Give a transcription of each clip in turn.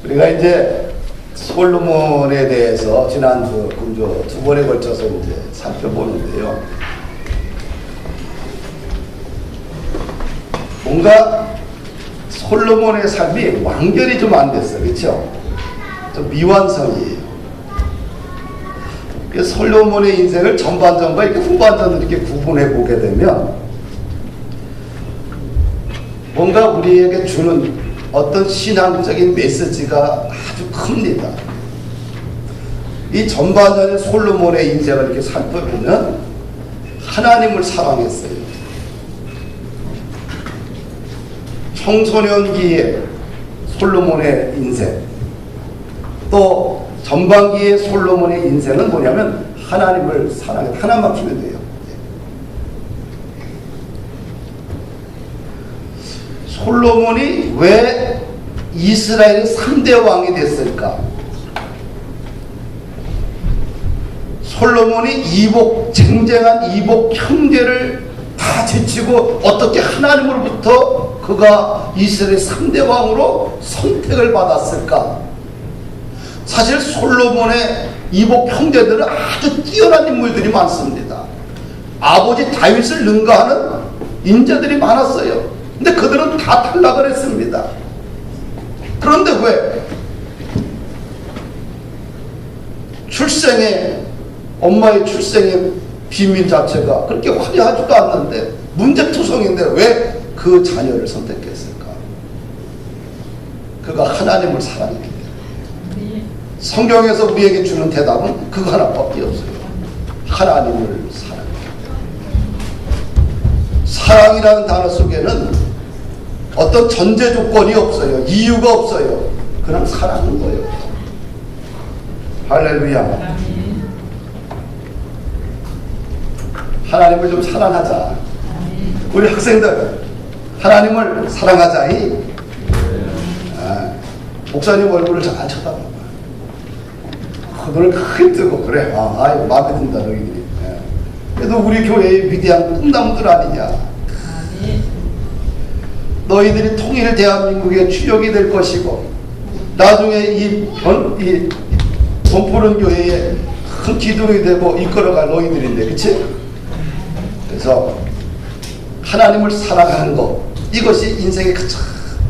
우리가 이제 솔로몬에 대해서 지난주 금주 두 번에 걸쳐서 이제 살펴보는데요. 뭔가 솔로몬의 삶이 완결이 좀 안 됐어요. 그렇죠? 좀 미완성이에요. 솔로몬의 인생을 전반전과 이렇게 후반전을 이렇게 구분해 보게 되면 뭔가 우리에게 주는 어떤 신앙적인 메시지가 아주 큽니다. 이 전반전의 솔로몬의 인생을 이렇게 살펴보면 하나님을 사랑했어요. 청소년기의 솔로몬의 인생, 또 전반기의 솔로몬의 인생은 뭐냐면 하나님을 사랑해. 하나만 주면 돼요. 솔로몬이 왜 이스라엘의 3대 왕이 됐을까? 솔로몬이 쟁쟁한 이복 형제를 다 제치고 어떻게 하나님으로부터 그가 이스라엘의 3대 왕으로 선택을 받았을까? 사실 솔로몬의 이복 형제들은 아주 뛰어난 인물들이 많습니다. 아버지 다윗을 능가하는 인재들이 많았어요. 근데 그들은 다 탈락을 했습니다. 그런데 왜 엄마의 출생의 비밀 자체가 그렇게 화려하지도 않는데 문제투성인데 왜 그 자녀를 선택했을까? 그가 하나님을 사랑했기 때문에. 성경에서 우리에게 주는 대답은 그거 하나밖에 없어요. 하나님을 사랑했기 때문에. 사랑이라는 단어 속에는 어떤 전제 조건이 없어요. 이유가 없어요. 그냥 사랑하는 거예요. 할렐루야. 하나님을 좀 사랑하자. 우리 학생들 하나님을 사랑하자. 목사님 얼굴을 잘 쳐다봐. 눈을 크게 뜨고 그래. 마음에 든다 너희들이. 그래도 우리 교회의 위대한 꿈나무들 아니냐. 너희들이 통일 대한민국의 주역이 될 것이고 나중에 이 돈푸른 교회에 큰 기둥이 되고 이끌어갈 너희들인데, 그치? 그래서 하나님을 사랑하는 것, 이것이 인생의 가장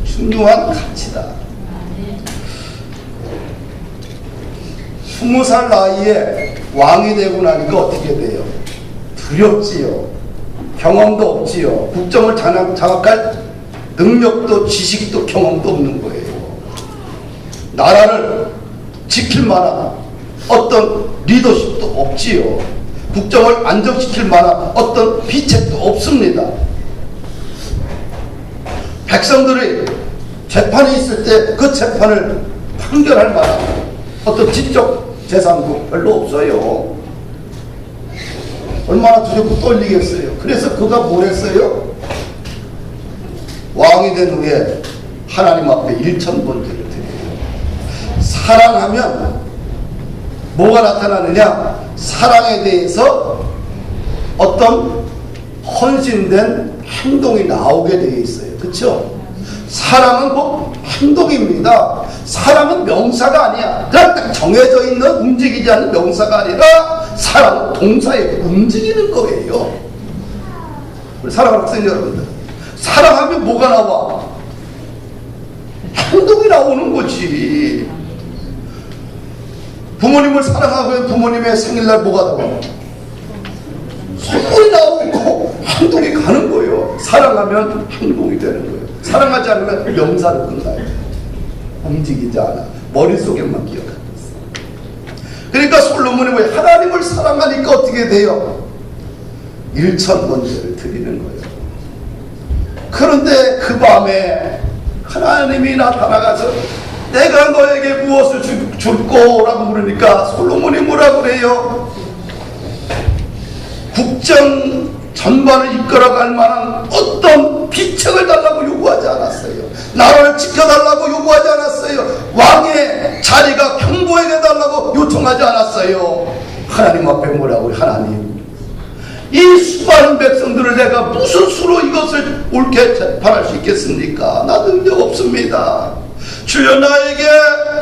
중요한 가치다. 20살 나이에 왕이 되고 나니까 어떻게 돼요? 두렵지요. 경험도 없지요. 국정을 장악할 능력도 지식도 경험도 없는 거예요. 나라를 지킬 만한 어떤 리더십도 없지요. 국정을 안정시킬 만한 어떤 비책도 없습니다. 백성들이 재판이 있을 때 그 재판을 판결할 만한 어떤 지적 재산도 별로 없어요. 얼마나 두렵고 떨리겠어요. 그래서 그가 뭘 했어요? 왕이 된 후에 하나님 앞에 1000번제를 드려요. 사랑하면 뭐가 나타나느냐? 사랑에 대해서 어떤 헌신된 행동이 나오게 되어 있어요. 그렇죠? 사랑은 뭐 행동입니다. 사랑은 명사가 아니야. 그냥 딱 정해져 있는 움직이지 않는 명사가 아니라 사랑은 동사에 움직이는 거예요. 우리 사랑하는 학생 여러분들, 사랑하면 뭐가 나와? 행동이 나오는 거지. 부모님을 사랑하면 부모님의 생일날 뭐가 나와? 선물이 나오고 행동이 가는 거예요. 사랑하면 행동이 되는 거예요. 사랑하지 않으면 명사로 끝나요. 움직이지 않아. 머릿속에만 기억하고 있어. 그러니까 솔로몬이 왜 하나님을 사랑하니까 어떻게 돼요? 1000번제를 드리는 거예요. 그런데 그 밤에 하나님이 나타나가서 내가 너에게 무엇을 줄 거라고 그러니까 솔로몬이 뭐라고 그래요? 국정 전반을 이끌어갈 만한 어떤 비책을 달라고 요구하지 않았어요. 나라를 지켜달라고 요구하지 않았어요. 왕의 자리가 경고에게 달라고 요청하지 않았어요. 하나님 앞에 뭐라고? 하나님, 이 수많은 백성들을 내가 무슨 수로 이것을 옳게 재판할 수 있겠습니까? 나 능력 없습니다. 주여 나에게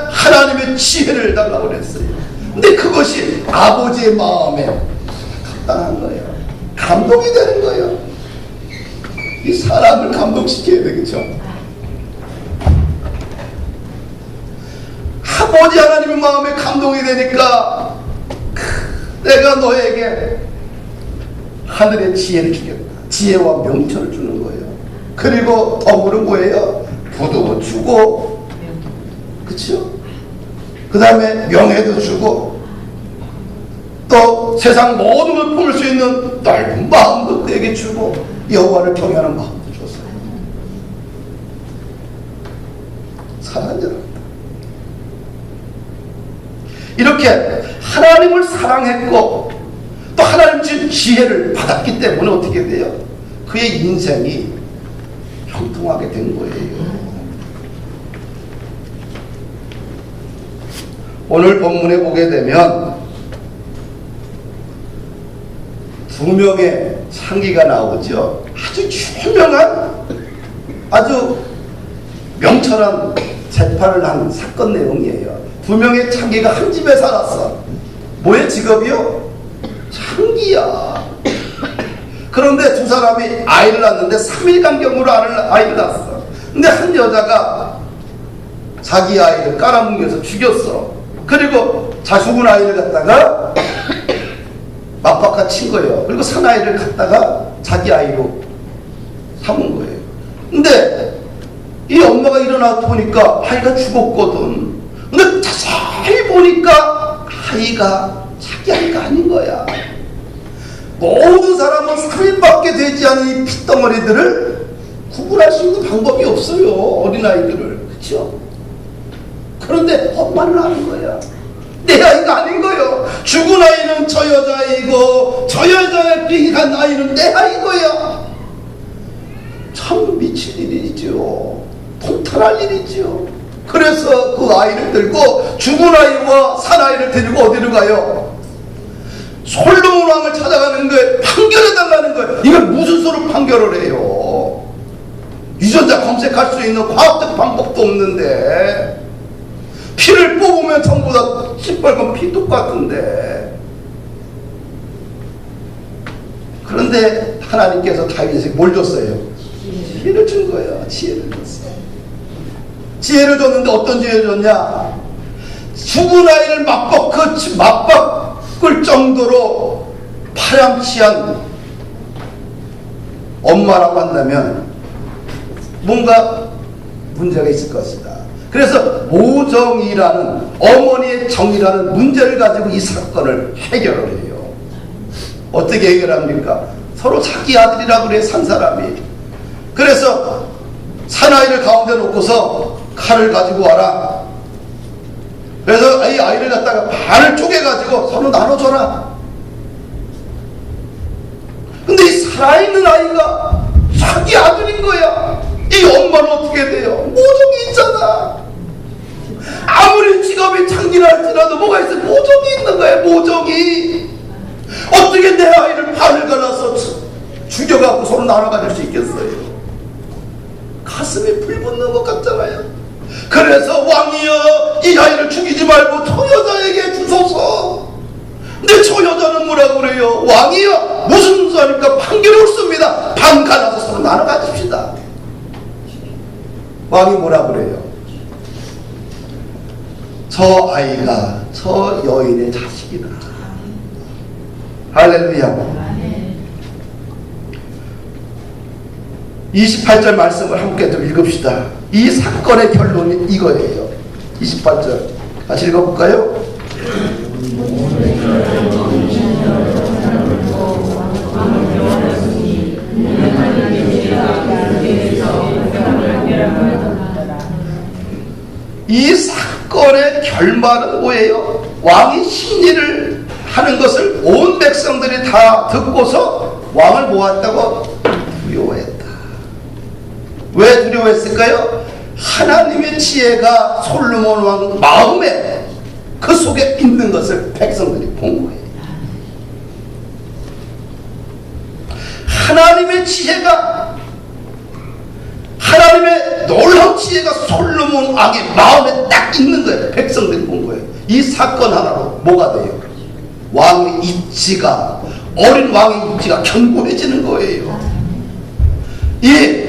하나님의 지혜를 달라고 그랬어요. 근데 그것이 아버지의 마음에 합당한 거예요. 감동이 되는 거예요. 이 사람을 감동시켜야 되겠죠. 아버지 하나님의 마음에 감동이 되니까 내가 너에게 하늘의 지혜를 주겠다. 지혜와 명철을 주는 거예요. 그리고 더불어 뭐예요? 부도 주고, 그렇죠? 그 다음에 명예도 주고, 또 세상 모든 걸 품을 수 있는 넓은 마음도 그에게 주고, 여호와를 경외하는 마음도 줬어요. 사랑하는 여러분, 이렇게 하나님을 사랑했고 또 하나님 준 지혜를 받았기 때문에 어떻게 돼요? 그의 인생이 형통하게 된 거예요. 오늘 본문에 보게 되면 두 명의 상기가 나오죠. 아주 유명한, 아주 명철한 재판을 한 사건 내용이에요. 두 명의 창기가 한 집에 살았어. 뭐의 직업이요? 창기야. 그런데 두 사람이 아이를 낳는데 3일 간격으로 아이를 낳았어. 근데 한 여자가 자기 아이를 깔아뭉개서 죽였어. 그리고 죽은 아이를 갖다가 맞바꿔 친 거예요. 그리고 산 아이를 갖다가 자기 아이로 삼은 거예요. 근데 이 엄마가 일어나서 보니까 아이가 죽었거든. 근데 자세히 보니까 아이가 자기 아이가 아닌 거야. 모든 사람은 3일밖에 되지 않은 이 핏덩어리들을 구분할 수 있는 방법이 없어요. 어린아이들을. 그렇죠? 그런데 엄마는 아는 거야. 내 아이가 아닌 거예요. 죽은 아이는 저 여자아이고 저 여자의 빙한 아이는 내 아이고요. 참 미칠 일이죠. 통탄할 일이죠. 그래서 그 아이를 들고 죽은 아이와 산 아이를 데리고 어디로 가요? 솔로몬 왕을 찾아가는 거예요. 판결해달라는 거예요. 이걸 무슨 수로 판결을 해요? 유전자 검색할 수 있는 과학적 방법도 없는데, 피를 뽑으면 전부 다 시뻘건 피 똑같은데. 그런데 하나님께서 다윗에게 뭘 줬어요? 지혜를 준 거예요. 지혜를 줬어요. 지혜를 줬는데 어떤 지혜를 줬냐? 죽은 아이를 맞바꿀 정도로 파렴치한 엄마라고 한다면 뭔가 문제가 있을 것이다. 그래서 모정이라는, 어머니의 정이라는 문제를 가지고 이 사건을 해결을 해요. 어떻게 해결합니까? 서로 자기 아들이라고 그래, 산 사람이. 그래서 사나이를 가운데 놓고서 칼을 가지고 와라. 그래서 이 아이를 갖다가 반을 쪼개가지고 서로 나눠줘라. 근데 이 살아있는 아이가 자기 아들인 거야. 이 엄마는 어떻게 돼요? 모종이 있잖아. 아무리 직업이 창기라 할지라도 뭐가 있어? 모종이 있는 거야. 모종이. 어떻게 내 아이를 반을 갈라서 죽여갖고 서로 나눠 가질 수 있겠어요? 가슴이 불붙는 것 같잖아요. 그래서 왕이여, 이 아이를 죽이지 말고 저 여자에게 주소서. 근데 저 여자는 뭐라고 그래요? 왕이여, 무슨 소리입니까? 판결이 옳습니다. 반 갈라서 서로 나눠 가집시다. 왕이 뭐라고 그래요? 저 아이가 저 여인의 자식이다. 할렐루야. 28절 말씀을 함께 좀 읽읍시다. 이 사건의 결론이 이거예요. 28절 같이 읽어볼까요? 이 사건의 결말은 뭐예요? 왕이 심리를 하는 것을 온 백성들이 다 듣고서 왕을 모았다고 두려워했다. 왜 두려워했을까요? 하나님의 지혜가 솔로몬 왕 마음에 그 속에 있는 것을 백성들이 본 거예요. 하나님의 지혜가 하나님의 놀라운 지혜가 솔로몬 왕의 마음에 딱 있는 거예요. 백성들이 본 거예요. 이 사건 하나로 뭐가 돼요? 왕의 입지가, 어린 왕의 입지가 견고해지는 거예요. 이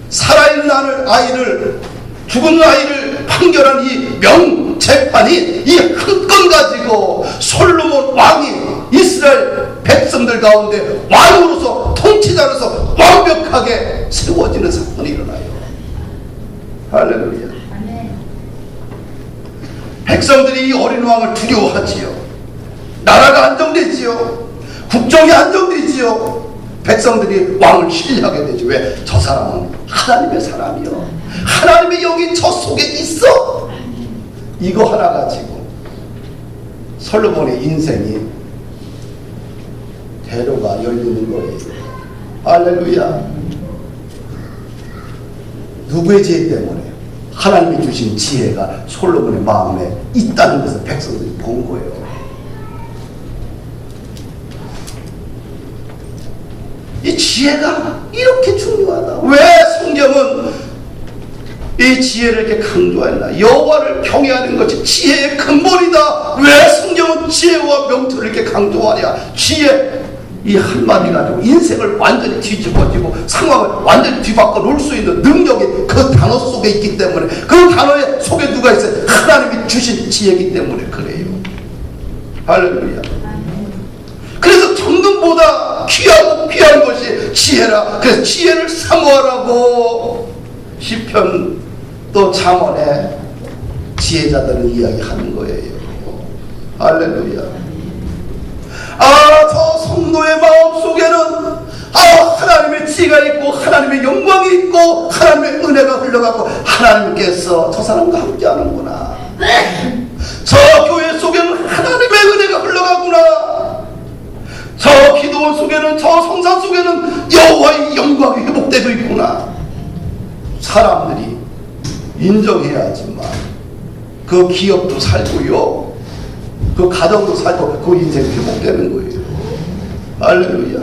살아있는 아이를, 죽은 아이를 판결한 이 명재판이 이 한 건 가지고 솔로몬 왕이 이스라엘 백성들 가운데 왕으로서, 통치자로서 완벽하게 세워지는 사건이 일어나요. 할렐루야. 백성들이 이 어린 왕을 두려워하지요. 나라가 안정되지요. 국정이 안정되지요. 백성들이 왕을 신뢰하게 되죠. 왜? 저 사람은 하나님의 사람이요, 하나님의 영이 저 속에 있어. 이거 하나 가지고 솔로몬의 인생이 대로가 열리는 거예요. 할렐루야. 누구의 지혜 때문에? 하나님이 주신 지혜가 솔로몬의 마음에 있다는 것을 백성들이 본 거예요. 이 지혜가 이렇게 중요하다. 왜 성경은 이 지혜를 이렇게 강조했나? 여호와를 경외하는 것이 지혜의 근본이다. 왜 성경은 지혜와 명철을 이렇게 강조하냐? 지혜, 이 한마디 가지고 인생을 완전히 뒤집어지고 상황을 완전히 뒤바꿔 놓을 수 있는 능력이 그 단어 속에 있기 때문에, 그 단어의 속에 누가 있어요? 하나님이 주신 지혜이기 때문에 그래요. 할렐루야. 그래서 정금보다 귀하고 귀한 것이 지혜라. 그래서 지혜를 사모하라고 시편 또 잠언에 지혜자들은 이야기하는 거예요. 할렐루야. 저 성도의 마음속에는 하나님의 지혜가 있고 하나님의 영광이 있고 하나님의 은혜가 흘러가고 하나님께서 저 사람과 함께하는구나. 저 교회 속에는 하나님의 은혜가 흘러가구나. 저 기도원 속에는, 저 성산 속에는 여호와의 영광이 회복되고 있구나. 사람들이 인정해야지만 그 기업도 살고요, 그 가정도 살고 그 인생이 회복되는 거예요. 할렐루야.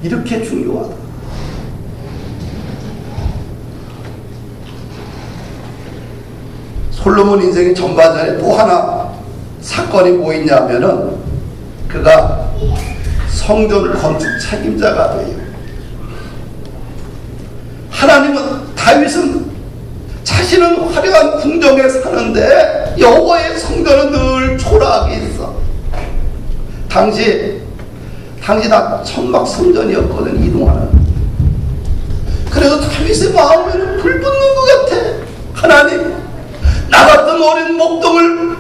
이렇게 중요하다. 솔로몬 인생의 전반전에 또 하나 사건이 뭐 있냐면은 그가 성전 건축 책임자가 돼요. 하나님은, 다윗은 자신은 화려한 궁정에 사는데 여호와의 성전은 늘 초라하게 있어. 당시 다 천막 성전이었거든, 이동하는. 그래서 다윗의 마음에는 불 붙는 것 같아. 하나님, 나 같은 어린 목동을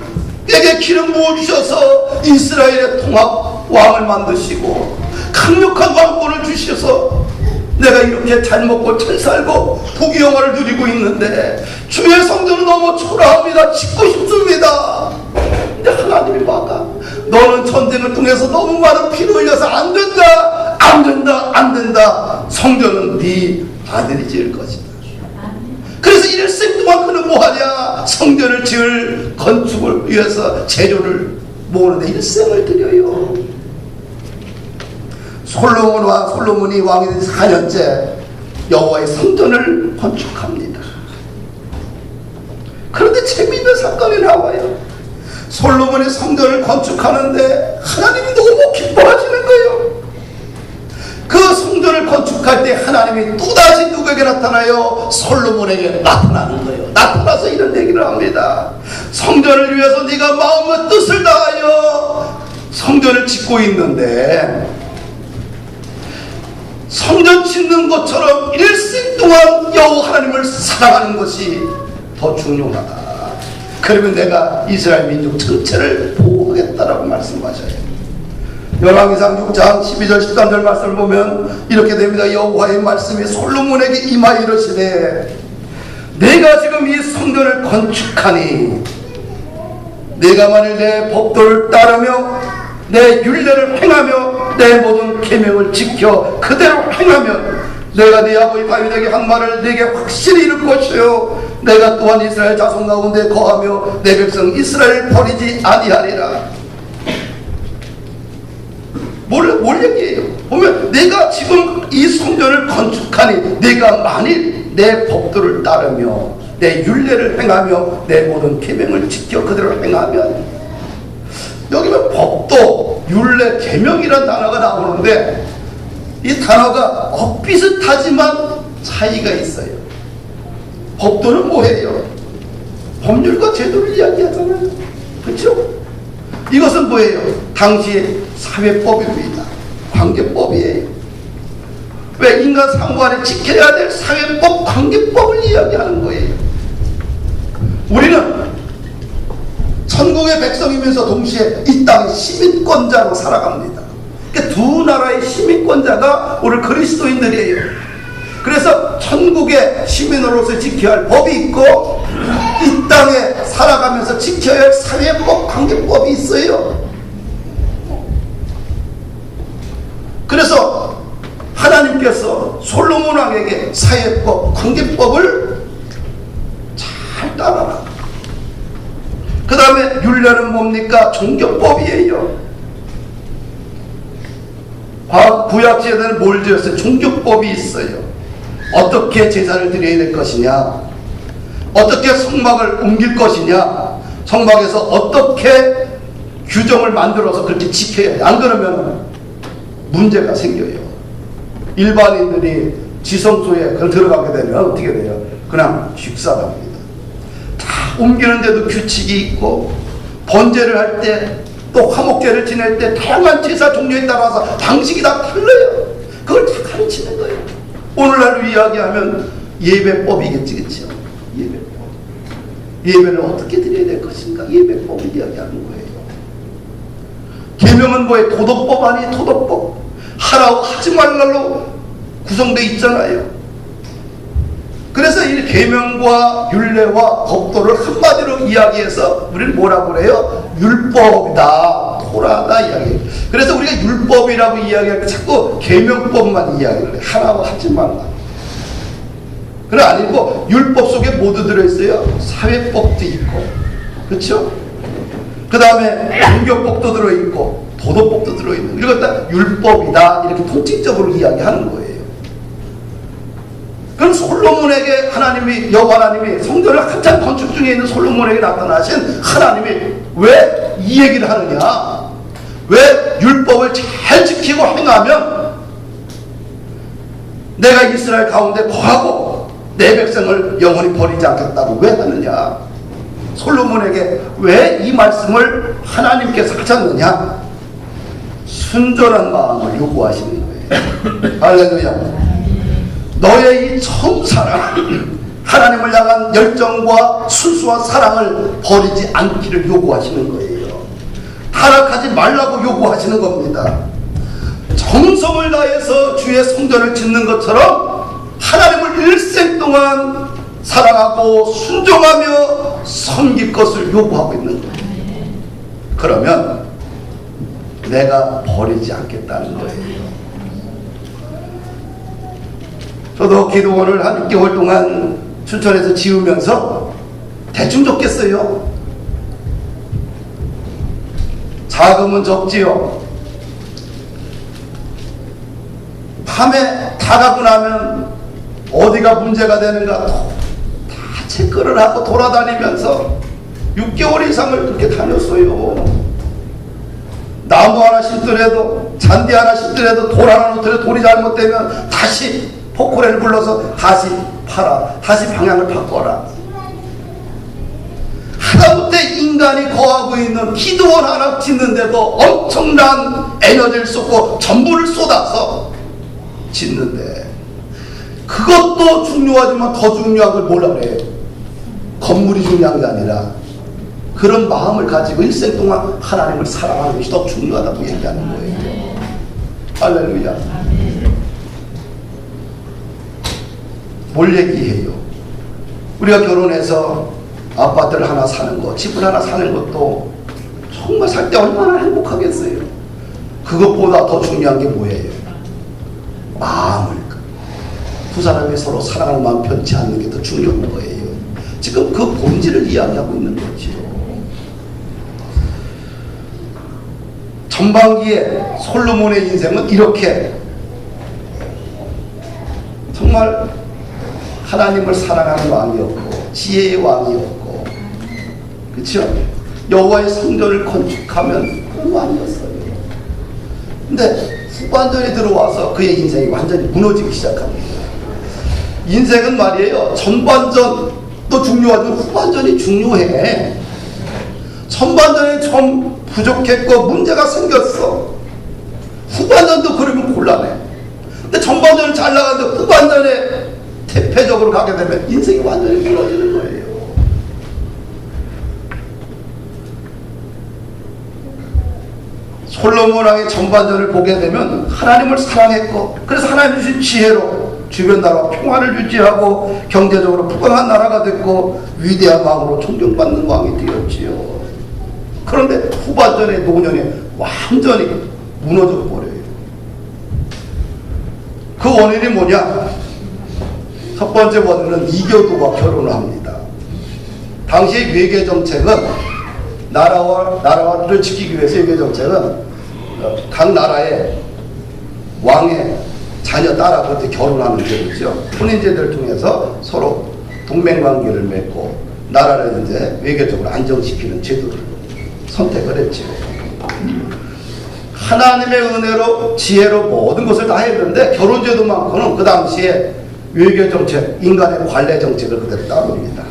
내게 기름 부어주셔서 이스라엘의 통합 왕을 만드시고 강력한 왕권을 주셔서 내가 이렇게 잘 먹고 잘 살고 부귀영화를 누리고 있는데 주의 성전은 너무 초라합니다. 짓고 싶습니다. 근데 하나님이 막아. 너는 전쟁을 통해서 너무 많은 피를 흘려서 안 된다, 안 된다, 안 된다. 성전은 네 아들이 지을 것이다. 그래서 일생 동안 그는 뭐하냐? 성전을 지을 건축을 위해서 재료를 모으는데 일생을 들여요. 솔로몬이 왕이 된 4년째 여호와의 성전을 건축합니다. 그런데 재미있는 사건이 나와요. 솔로몬이 성전을 건축하는데 하나님이 너무 기뻐하시는 거예요. 그 성전을 건축할 때 하나님이 또다시 누구에게 나타나요? 솔로몬에게 나타나는 거예요. 나타나서 이런 얘기를 합니다. 성전을 위해서 네가 마음과 뜻을 다하여 성전을 짓고 있는데 성전 짓는 것처럼 일생 동안 여호와 하나님을 사랑하는 것이 더 중요하다. 그러면 내가 이스라엘 민족 전체를 보호하겠다라고 말씀하셔요. 열왕기상 6장 12절 13절 말씀을 보면 이렇게 됩니다. 여호와의 말씀이 솔로몬에게 임하여 이르시되 내가 지금 이 성전을 건축하니 내가 만일 내 법도를 따르며 내 율례를 행하며 내 모든 계명을 지켜 그대로 행하면 내가 네 아버지 다윗에게 한 말을 네게 확실히 이룰 것이요 내가 또한 이스라엘 자손 가운데 거하며 내 백성 이스라엘을 버리지 아니하리라. 뭘 얘기해요? 보면 내가 지금 이 성전을 건축하니 내가 만일 내 법도를 따르며 내 율례를 행하며 내 모든 계명을 지켜 그대로 행하면, 여기 보면 법도, 율례, 계명이라는 단어가 나오는데 이 단어가 비슷하지만 차이가 있어요. 법도는 뭐예요? 법률과 제도를 이야기하잖아요. 그렇죠? 이것은 뭐예요? 당시의 사회법입니다. 관계법이에요. 왜? 인간 상호 안에 지켜야 될 사회법, 관계법을 이야기하는 거예요. 우리는 천국의 백성이면서 동시에 이 땅의 시민권자로 살아갑니다. 그러니까 두 나라의 시민권자가 오늘 그리스도인들이에요. 그래서 천국의 시민으로서 지켜야 할 법이 있고 이 땅에 살아가면서 지켜야 할 사회법, 관계법이 있어요. 그래서 하나님께서 솔로몬 왕에게 사회법, 관계법을 잘 따라라. 그 다음에 율례는 뭡니까? 종교법이에요. 구약시대에는 뭘 지었어요? 종교법이 있어요. 어떻게 제사를 드려야 될 것이냐, 어떻게 성막을 옮길 것이냐, 성막에서 어떻게 규정을 만들어서 그렇게 지켜야 해. 안 그러면 문제가 생겨요. 일반인들이 지성소에 들어가게 되면 어떻게 돼요? 그냥 직사합니다. 다 옮기는데도 규칙이 있고, 번제를 할 때 또 화목제를 지낼 때 다양한 제사 종류에 따라서 방식이 다 틀려요. 그걸 다 가르치는 거예요. 오늘날로 이야기하면 예배법이겠지, 그렇죠? 예배법. 예배를 어떻게 드려야 될 것인가? 예배법을 이야기하는 거예요. 계명은 뭐예요? 도덕법 아니에요? 도덕법. 하라고 하지 말라로 구성되어 있잖아요. 그래서 이 계명과 율례와 법도를 한마디로 이야기해서 우리는 뭐라고 그래요? 율법이다, 토라다 이야기해요. 그래서 우리가 율법이라고 이야기할 때 자꾸 계명법만 이야기를 해요. 하라고 하지 말라. 그래 아니고 율법 속에 모두 들어있어요. 사회법도 있고, 그렇죠? 그 다음에 종교법도 들어있고 도덕법도 들어있는, 이걸 다 율법이다 이렇게 통칭적으로 이야기하는 거예요. 그럼 솔로몬에게 하나님이, 여호와 하나님이 성전을 한참 건축 중에 있는 솔로몬에게 나타나신 하나님이 왜 이 얘기를 하느냐, 왜 율법을 잘 지키고 행하면 내가 이스라엘 가운데 거하고 내 백성을 영원히 버리지 않겠다고 왜 하느냐, 솔로몬에게 왜 이 말씀을 하나님께서 하셨느냐, 순전한 마음을 요구하시는 거예요. 할렐루야. 너의 이 처음 사랑, 하나님을 향한 열정과 순수한 사랑을 버리지 않기를 요구하시는 거예요. 타락하지 말라고 요구하시는 겁니다. 정성을 다해서 주의 성전을 짓는 것처럼 하나님을 일생 동안 사랑하고 순종하며 섬길 것을 요구하고 있는 거예요. 그러면 내가 버리지 않겠다는 거예요. 저도 기도원을 한 6개월 동안 춘천에서 지으면서 대충 줬겠어요. 자금은 적지요. 밤에 다 가고 나면 어디가 문제가 되는가 다 체크를 하고 돌아다니면서 6개월 이상을 그렇게 다녔어요. 나무 하나 심더라도, 잔디 하나 심더라도, 돌 하나 놓더라도 돌이 잘못되면 다시 포크레인을 불러서 다시 팔아, 다시 방향을 바꿔라. 하다못해 인간이 거하고 있는 기도원 하나 짓는데도 엄청난 에너지를 쏟고 전부를 쏟아서 짓는데, 그것도 중요하지만 더 중요한 걸 뭐라 그래요? 건물이 중요한 게 아니라 그런 마음을 가지고 일생 동안 하나님을 사랑하는 것이 더 중요하다고 얘기하는 거예요. 할렐루야. 뭘 얘기해요? 우리가 결혼해서 아파트를 하나 사는 것, 집을 하나 사는 것도 정말 살 때 얼마나 행복하겠어요. 그것보다 더 중요한 게 뭐예요? 마음을, 두 사람이 서로 사랑하는 마음 변치 않는 게 더 중요한 거예요. 지금 그 본질을 이야기하고 있는 거죠. 전반기에 솔로몬의 인생은 이렇게 정말 하나님을 사랑하는 왕이었고 지혜의 왕이었고, 그렇죠? 여호와의 성전을 건축하면 그런 왕이었어요. 근데 후반전에 들어와서 그의 인생이 완전히 무너지기 시작합니다. 인생은 말이에요, 전반전도 중요하지만 후반전이 중요해. 전반전에 좀 부족했고 문제가 생겼어. 후반전도 그러면 곤란해. 근데 전반전을 잘 나가는데 후반전에 대패적으로 가게 되면 인생이 완전히 무너지는 거예요. 솔로몬 왕의 전반전을 보게 되면 하나님을 사랑했고, 그래서 하나님 주신 지혜로 주변 나라와 평화를 유지하고 경제적으로 부강한 나라가 됐고 위대한 왕으로 존경받는 왕이 되었지요. 그런데 후반전의 노년에 완전히 무너져 버려요. 그 원인이 뭐냐? 첫 번째 원인은 이교도와 결혼을 합니다. 당시 외교 정책은 나라를 지키기 위해서 외교 정책은 각 나라의 왕의 자녀 딸하고 결혼하는 제도죠. 혼인제도를 통해서 서로 동맹관계를 맺고 나라를 이제 외교적으로 안정시키는 제도를 선택을 했죠. 하나님의 은혜로 지혜로 모든 것을 다 했는데 결혼제도만큼은 그 당시에 외교정책, 인간의 관례 정책을 그대로 따릅니다.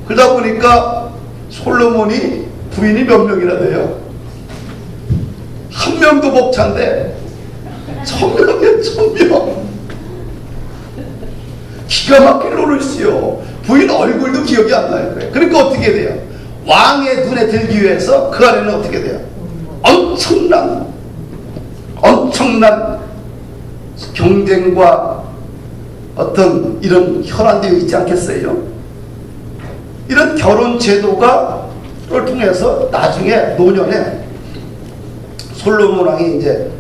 그러다 보니까 솔로몬이 부인이 몇 명이나 돼요? 한 명도 벅찬데 1000명이에요. 1000명. 기가 막힌 노릇이요. 부인 얼굴도 기억이 안 나요. 그러니까 어떻게 돼요? 왕의 눈에 들기 위해서 그 안에는 어떻게 돼요? 엄청난 경쟁과 어떤 이런 혈안되어 있지 않겠어요? 이런 결혼 제도가 를 통해서 나중에 노년에 솔로몬 왕이 이제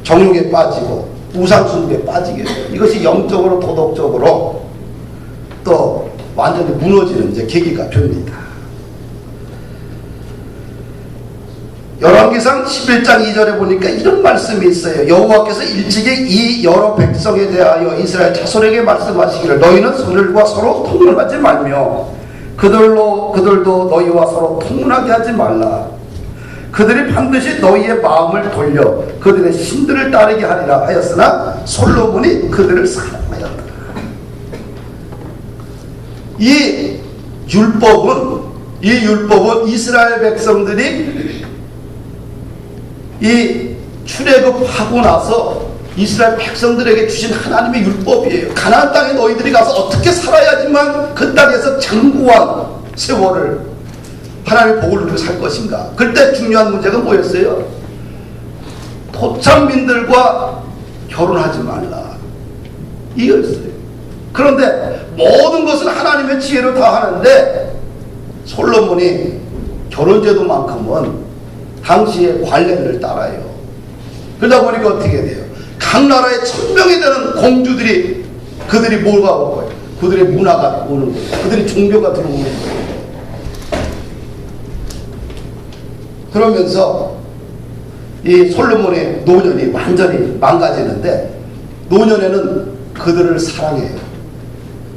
정욕에 빠지고 우상숭배에 빠지게 돼요. 이것이 영적으로 도덕적으로 또 완전히 무너지는 이제 계기가 됩니다. 열왕기상 11장 2절에 보니까 이런 말씀이 있어요. 여호와께서 일찍이 이 여러 백성에 대하여 이스라엘 자손에게 말씀하시기를 너희는 서로가 서로 통문하지 말며 그들도 너희와 서로 통문하게 하지 말라. 그들이 반드시 너희의 마음을 돌려 그들의 신들을 따르게 하리라 하였으나 솔로몬이 그들을 사랑하였다. 이 율법은 이스라엘 백성들이 이 출애굽하고 나서 이스라엘 백성들에게 주신 하나님의 율법이에요. 가나안 땅에 너희들이 가서 어떻게 살아야지만 그 땅에서 장구한 세월을 하나님의 복을 누리고 살 것인가. 그때 중요한 문제가 뭐였어요? 토착민들과 결혼하지 말라, 이거였어요. 그런데 모든 것을 하나님의 지혜로 다 하는데 솔로몬이 결혼제도만큼은 당시의 관례를 따라요. 그러다 보니까 어떻게 돼요? 각 나라에 1000명이 되는 공주들이 그들이 뭐가 올 거예요? 그들의 문화가 오는 거예요. 그들의 종교가 들어오는 거예요. 그러면서 이 솔로몬의 노년이 완전히 망가지는데 노년에는 그들을 사랑해요.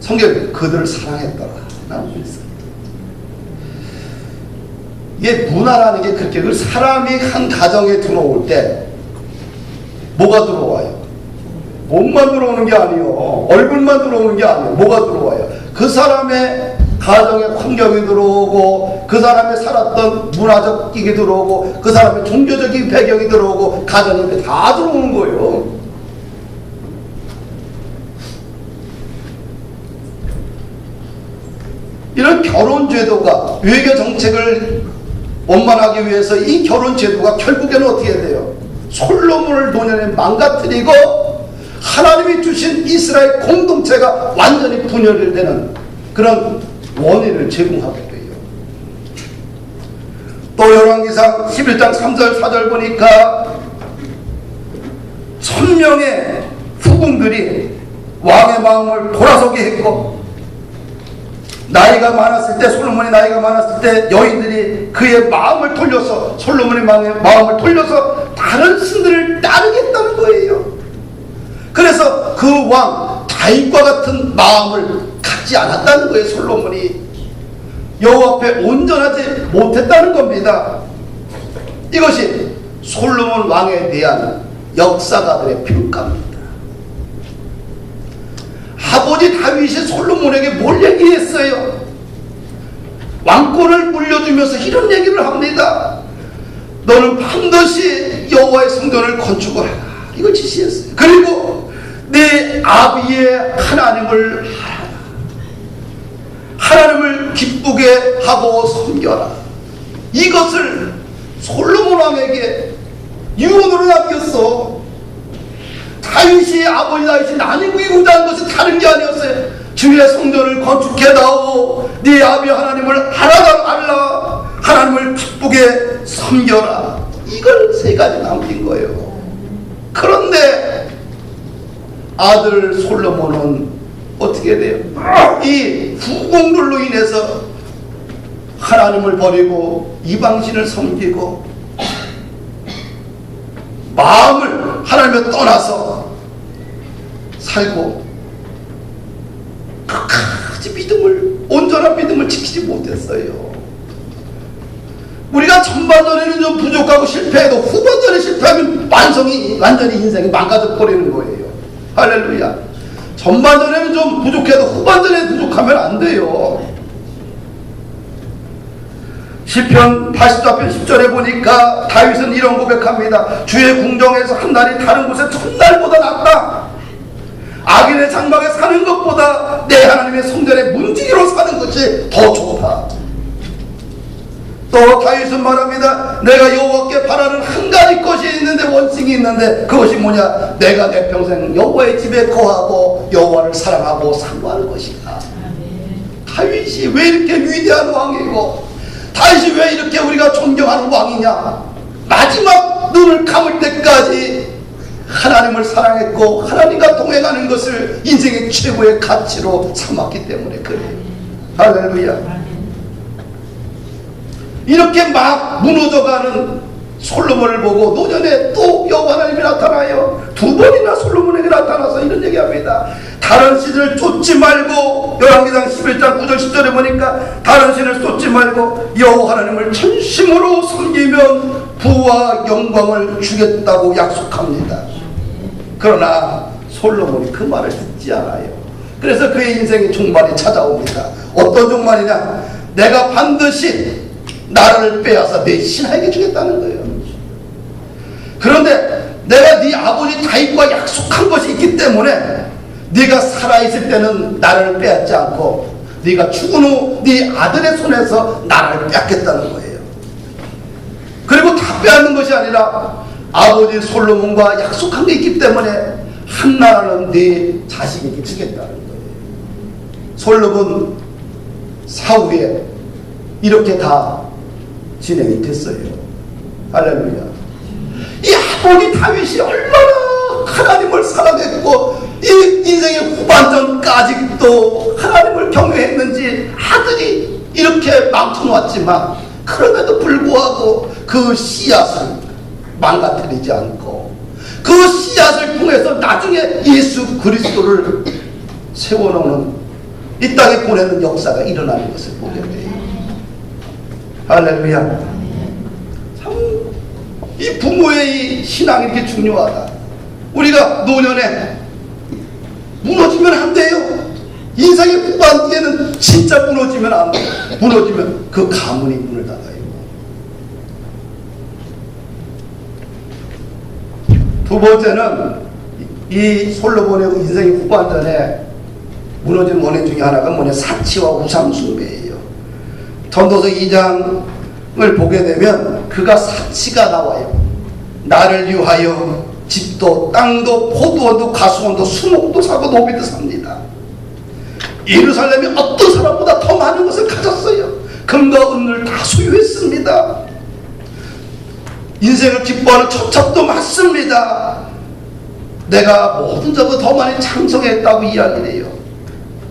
성경에 그들을 사랑했더라 나오고 있어요. 이게 문화라는 게 그렇게 그 사람이 한 가정에 들어올 때 뭐가 들어와요? 몸만 들어오는 게 아니에요. 얼굴만 들어오는 게 아니에요. 뭐가 들어와요? 그 사람의 가정의 환경이 들어오고 그 사람이 살았던 문화적 이게 들어오고 그 사람의 종교적인 배경이 들어오고 가정이 다 들어오는 거예요. 이런 결혼제도가 외교 정책을 원만하기 위해서 이 결혼제도가 결국에는 어떻게 돼요? 솔로몬을 노년에 망가뜨리고 하나님이 주신 이스라엘 공동체가 완전히 분열되는 그런 원인을 제공하게 돼요. 또 열왕기상 11장 3절 4절 보니까 1000명의 후궁들이 왕의 마음을 돌아서게 했고 나이가 많았을 때, 솔로몬이 나이가 많았을 때 여인들이 그의 마음을 돌려서, 솔로몬의 마음을 돌려서 다른 신들을 따르겠다는 거예요. 그래서 그 왕 다윗과 같은 마음을 갖지 않았다는 거예요. 솔로몬이 여호와 앞에 온전하지 못했다는 겁니다. 이것이 솔로몬 왕에 대한 역사가들의 평가입니다. 아버지 다윗이 솔로몬에게 뭘 얘기했어요? 왕권을 물려주면서 이런 얘기를 합니다. 너는 반드시 여호와의 성전을 건축을 하라, 이걸 지시했어요. 그리고 내 아비의 하나님을 하나님을 기쁘게 하고 섬겨라. 이것을 솔로몬 왕에게 유언으로 남겼어. 다윗이, 아버지 다윗이 나누기고자 한 것이 다른 게 아니었어요. 주의 성전을 건축해다오. 네 아비 하나님을 알라. 하나님을 기쁘게 섬겨라. 이걸 세 가지 남긴 거예요. 그런데 아들 솔로몬은 어떻게 돼요? 이 후궁들로 인해서 하나님을 버리고 이방신을 섬기고 마음을 하나님을 떠나서 살고 끝까지 온전한 믿음을 지키지 못했어요. 우리가 전반전에는 좀 부족하고 실패해도 후반전에 실패하면 완전히 인생이 망가져 버리는 거예요. 할렐루야. 전반전에는 좀 부족해도 후반전에 부족하면 안 돼요. 시편 84편 10절에 보니까 다윗은 이런 고백합니다. 주의 궁정에서 한 날이 다른 곳에 천날보다 낫다. 악인의 장막에 사는 것보다 내 하나님의 성전에 문지기로 사는 것이 더 좋다. 또 다윗은 말합니다. 내가 여호와께 바라는 한 가지 것이 있는데, 원칙이 있는데, 그것이 뭐냐? 내가 내 평생 여호와의 집에 거하고 여호와를 사랑하고 사모하는 것이다. 다윗이 왜 이렇게 위대한 왕이고, 다윗이 왜 이렇게 우리가 존경하는 왕이냐? 마지막 눈을 감을 때까지 하나님을 사랑했고 하나님과 동행하는 것을 인생의 최고의 가치로 삼았기 때문에 그래요. 할렐루야. 이렇게 막 무너져가는 솔로몬을 보고 노년에 또 여호와 하나님이 나타나요. 두 번이나 솔로몬에게 나타나서 이런 얘기합니다. 다른 신을 쫓지 말고, 열왕기상 11장 9절 10절에 보니까 다른 신을 쫓지 말고 여호와 하나님을 전심으로 섬기면 부와 영광을 주겠다고 약속합니다. 그러나 솔로몬이 그 말을 듣지 않아요. 그래서 그의 인생의 종말이 찾아옵니다. 어떤 종말이냐? 내가 반드시 나라를 빼앗아 내 신하에게 주겠다는 거예요. 그런데 내가 네 아버지 다윗과 약속한 것이 있기 때문에 네가 살아있을 때는 나라를 빼앗지 않고 네가 죽은 후 네 아들의 손에서 나라를 빼앗겠다는 거예요. 그리고 다 빼앗는 것이 아니라 아버지 솔로몬과 약속한 게 있기 때문에 한 나라는 네 자식에게 주겠다는 거예요. 솔로몬 사후에 이렇게 다 진행이 됐어요. 할렐루야. 이 아버지 다윗이 얼마나 하나님을 사랑했고 이 인생의 후반전까지도 하나님을 경외했는지, 아들이 이렇게 망쳐놓았지만 그럼에도 불구하고 그 씨앗을 망가뜨리지 않고 그 씨앗을 통해서 나중에 예수 그리스도를 세워놓는, 이 땅에 보내는 역사가 일어나는 것을 보게 돼요. 할렐루야. 참 이 부모의 이 신앙이 이렇게 중요하다. 우리가 노년에 무너지면 안 돼요. 인생의 후반기에는 진짜 무너지면 안 돼요. 무너지면 그 가문이 문을 닫아요. 두 번째는 이 솔로몬의 인생의 후반전에 무너진 원인 중에 하나가 뭐냐? 사치와 우상 숭배예요. 전도서 2장을 보게 되면 그가 사치가 나와요. 나를 위하여 집도 땅도 포도원도 가수원도 수목도 사고 노비도 삽니다. 예루살렘이 어떤 사람보다 더 많은 것을 가졌어요. 금과 은을 다 소유했습니다. 인생을 기뻐하는 첩첩도 많습니다. 내가 모든 점보다 더 많이 창성했다고 이야기를 해요.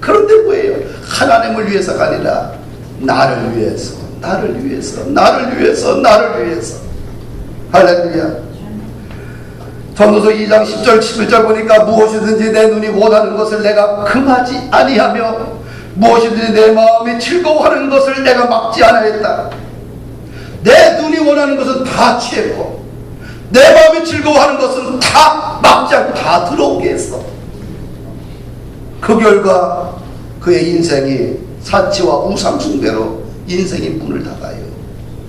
그런데 뭐예요? 하나님을 위해서가 아니라 나를 위해서, 나를 위해서, 나를 위해서, 나를 위해서. 할렐루야. 전도서 2장 10절 11절 보니까 무엇이든지 내 눈이 원하는 것을 내가 금하지 아니하며 무엇이든지 내 마음이 즐거워하는 것을 내가 막지 않아야겠다. 내 눈이 원하는 것은 다 취했고 내 마음이 즐거워하는 것은 다 막지 않고 다 들어오게 했어. 그 결과 그의 인생이 사치와 우상숭배로 인생이 문을 닫아요.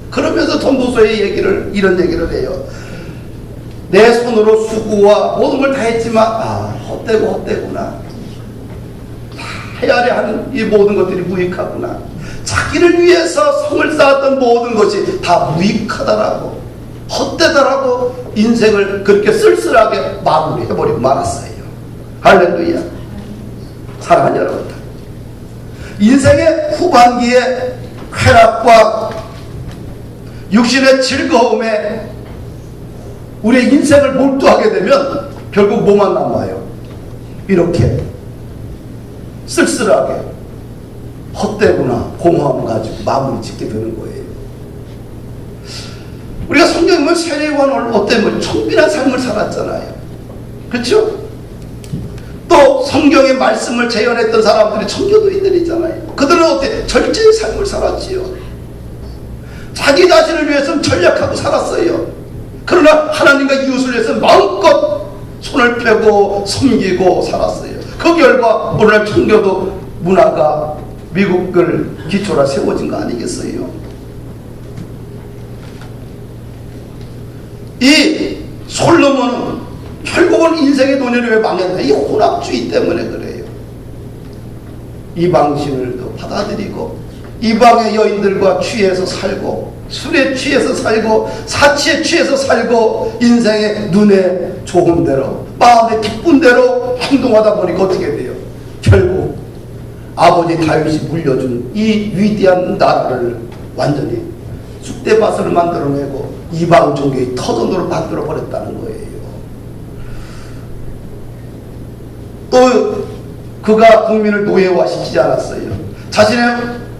그러면서 전도서의 이런 얘기를 해요. 내 손으로 수고와 모든 걸 다 했지만 헛되구나. 다 헤아려 하는 이 모든 것들이 무익하구나. 자기를 위해서 성을 쌓았던 모든 것이 다 무익하다라고, 헛되다라고 인생을 그렇게 쓸쓸하게 마무리해버리고 말았어요. 할렐루야. 사랑하는 여러분들, 인생의 후반기에 쾌락과 육신의 즐거움에 우리의 인생을 몰두하게 되면 결국 뭐만 남아요? 이렇게 쓸쓸하게 헛되구나 공허함을 가지고 마무리 짓게 되는 거예요. 우리가 성경에 보면 세례요한은 어때요? 청빈한 삶을 살았잖아요. 그렇죠? 또 성경의 말씀을 재현했던 사람들이 청교도인들이잖아요. 그들은 어때? 절제의 삶을 살았지요. 자기 자신을 위해서는 전략하고 살았어요. 그러나 하나님과 이웃을 위해서 마음껏 손을 펴고 섬기고 살았어요. 그 결과 오늘날 청교도 문화가 미국을 기초로 세워진 거 아니겠어요? 이 솔로몬은 결국은 인생의 논의를 왜 망했나? 이 혼합주의 때문에 그래요. 이방신을 받아들이고 이방의 여인들과 취해서 살고 술에 취해서 살고 사치에 취해서 살고 인생의 눈에 좋은 대로 마음에 기쁜 대로 행동하다 보니까 어떻게 돼요? 결국 아버지 다윗이 물려준 이 위대한 나라를 완전히 쑥대밭을 만들어내고 이방 종교의 터전으로 만들어버렸다는 거예요. 또 그가 국민을 노예화시키지 않았어요. 자신의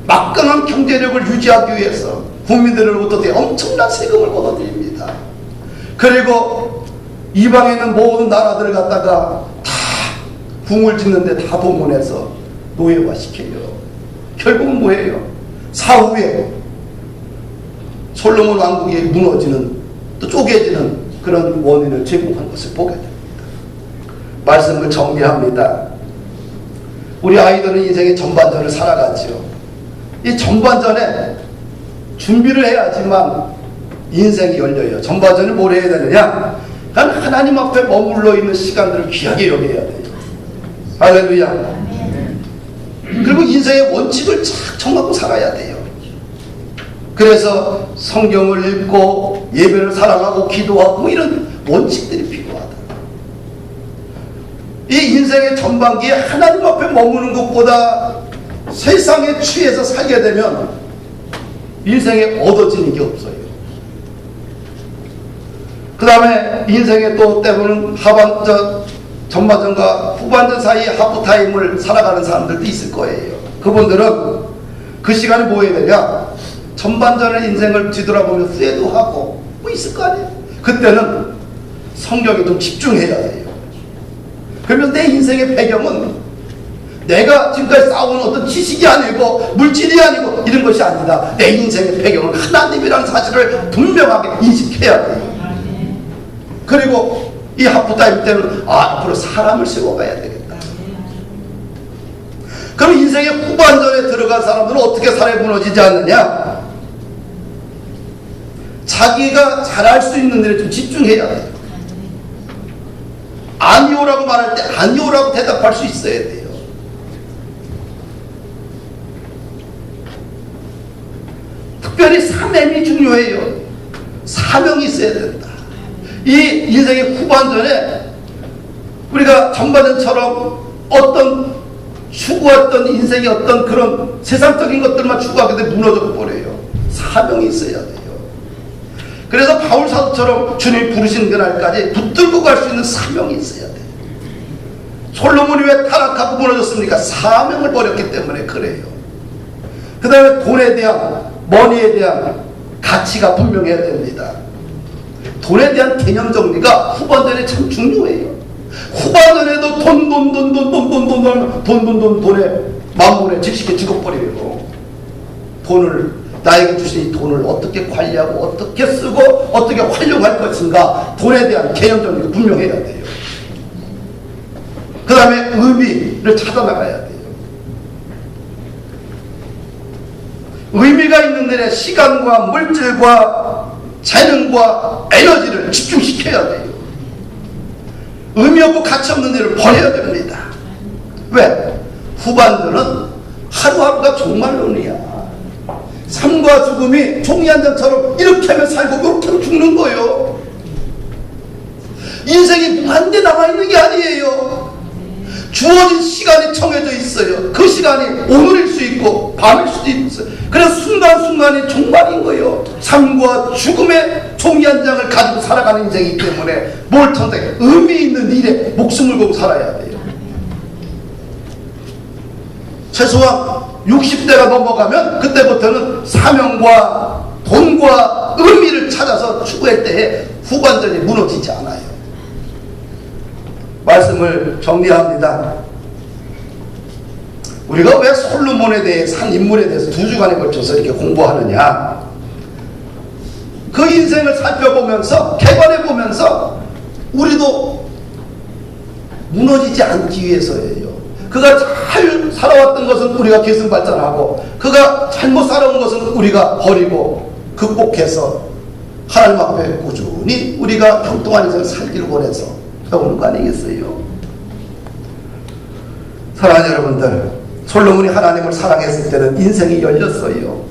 막강한 경제력을 유지하기 위해서 국민들로부터 엄청난 세금을 걷어들입니다. 그리고 이방에 있는 모든 나라들을 갖다가 다 궁을 짓는데 다 동원해서 노예화시켜요. 결국은 뭐예요? 사후에 솔로몬 왕국이 무너지는 또 쪼개지는 그런 원인을 제공한 것을 보게 됩니다. 말씀을 정리합니다. 우리 아이들은 인생의 전반전을 살아가지요. 이 전반전에 준비를 해야지만 인생이 열려요. 전반전을 뭘 해야 되느냐? 그러니까 하나님 앞에 머물러 있는 시간들을 귀하게 여겨야 돼요. 할렐루야. 그리고 인생의 원칙을 착 정하고 살아야 돼요. 그래서 성경을 읽고 예배를 사랑하고 기도하고 이런 원칙들이 필요하다. 이 인생의 전반기에 하나님 앞에 머무는 것보다 세상에 취해서 살게 되면 인생에 얻어지는 게 없어요. 그 다음에 인생의 또 때로는 전반전과 후반전 사이에 하프타임을 살아가는 사람들도 있을 거예요. 그분들은 그 시간에 뭐 해야 되냐? 전반전의 인생을 뒤돌아보며 후회도 하고 뭐 있을 거 아니에요. 그때는 성경에 좀 집중해야 돼요. 그러면 내 인생의 배경은 내가 지금까지 쌓아온 어떤 지식이 아니고 물질이 아니고 이런 것이 아니다. 내 인생의 배경은 하나님이라는 사실을 분명하게 인식해야 돼요. 그리고 이 하프타임 때는 앞으로 사람을 세워가야 되겠다. 그럼 인생의 후반전에 들어간 사람들은 어떻게 사람이 무너지지 않느냐? 자기가 잘할 수 있는 일에 좀 집중해야 돼요. 아니오라고 말할 때 아니오라고 대답할 수 있어야 돼요. 특별히 사명이 중요해요. 사명이 있어야 된다. 이 인생의 후반전에 우리가 전반전처럼 어떤 추구했던 인생의 어떤 그런 세상적인 것들만 추구하게 되면 무너져 버려요. 사명이 있어야 돼요. 그래서 바울 사도처럼 주님이 부르시는 그날까지 붙들고 갈 수 있는 사명이 있어야 돼요. 솔로몬이 왜 타락하고 무너졌습니까? 사명을 버렸기 때문에 그래요. 그 다음에 돈에 대한, 머니에 대한 가치가 분명해야 됩니다. 돈에 대한 개념 정리가 후반전에 참 중요해요. 후반전에도 돈에 만문에 질식해 죽어버려요. 돈을, 나에게 주신 이 돈을 어떻게 관리하고 어떻게 쓰고 어떻게 활용할 것인가, 돈에 대한 개념 정리가 분명해야 돼요. 그 다음에 의미를 찾아나가야 돼요. 의미가 있는 일에 시간과 물질과 재능과 에너지를 집중시켜야 돼요. 의미 없고 가치 없는 일을 버려야 됩니다. 왜? 후반전은 하루하루가 종말론이야. 삶과 죽음이 종이 한 장처럼 이렇게 하면 살고 이렇게 하면 죽는 거예요. 인생이 무한대 남아있는 게 아니에요. 주어진 시간이 정해져 있어요. 그 시간이 오늘일 수 있고 밤일 수도 있어요. 그래서 순간순간이 종말인 거예요. 삶과 죽음의 종이 한 장을 가지고 살아가는 인생이기 때문에 뭘 선택해? 의미 있는 일에 목숨을 걸고 살아야 돼요. 최소한 60대가 넘어가면 그때부터는 사명과 돈과 의미를 찾아서 추구할 때에 후반전이 무너지지 않아요. 말씀을 정리합니다. 우리가 왜 솔로몬에 대해서, 한 인물에 대해서 2주간에 걸쳐서 이렇게 공부하느냐? 그 인생을 살펴보면서, 개관해보면서 우리도 무너지지 않기 위해서예요. 그가 잘 살아왔던 것은 우리가 계승발전하고, 그가 잘못 살아온 것은 우리가 버리고 극복해서 하나님 앞에 꾸준히 우리가 형통한 인생을 살기를 원해서 배우는 거 아니겠어요? 사랑하는 여러분들, 솔로몬이 하나님을 사랑했을 때는 인생이 열렸어요.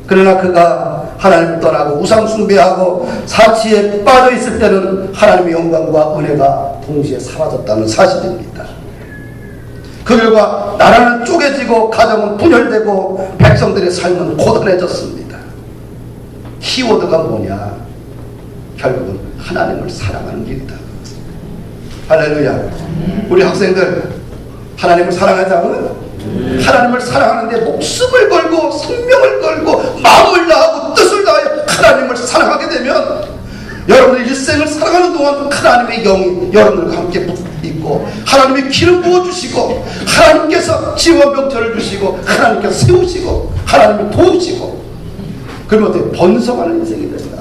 그러나 그가 하나님을 떠나고 우상 숭배하고 사치에 빠져 있을 때는 하나님의 영광과 은혜가 동시에 사라졌다는 사실입니다. 그 결과 나라는 쪼개지고 가정은 분열되고 백성들의 삶은 고단해졌습니다. 키워드가 뭐냐? 결국은 하나님을 사랑하는 길이다. 할렐루야. 우리 학생들 하나님을 사랑하지 않으면 하나님을 사랑하는데 목숨을 걸고 생명을 걸고 마음을 다하고 뜻을 다하여 하나님을 사랑하게 되면 여러분의 일생을 살아가는 동안 하나님의 영이 여러분들과 함께 있고 하나님이 기름 부어주시고 하나님께서 지원 병철을 주시고 하나님께서 세우시고 하나님이 도우시고 그러면 어떻게 번성하는 인생이 된다.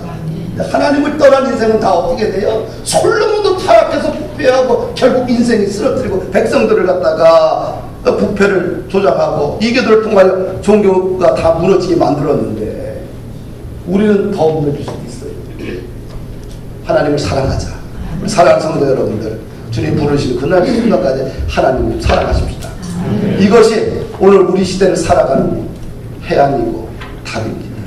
하나님을 떠난 인생은 다 어떻게 돼요? 솔로몬도 타락해서 부패하고 결국 인생이 쓰러뜨리고 백성들을 갖다가 부패를 조장하고 이교들을 통하여 종교가 다 무너지게 만들었는데 우리는 더 무너질 수도 있어요. 하나님을 사랑하자. 우리 사랑하는 성도 여러분들, 주님 부르시는 그날 순간까지 하나님을 사랑하십시다. 이것이 오늘 우리 시대를 살아가는 해안이고 답입니다.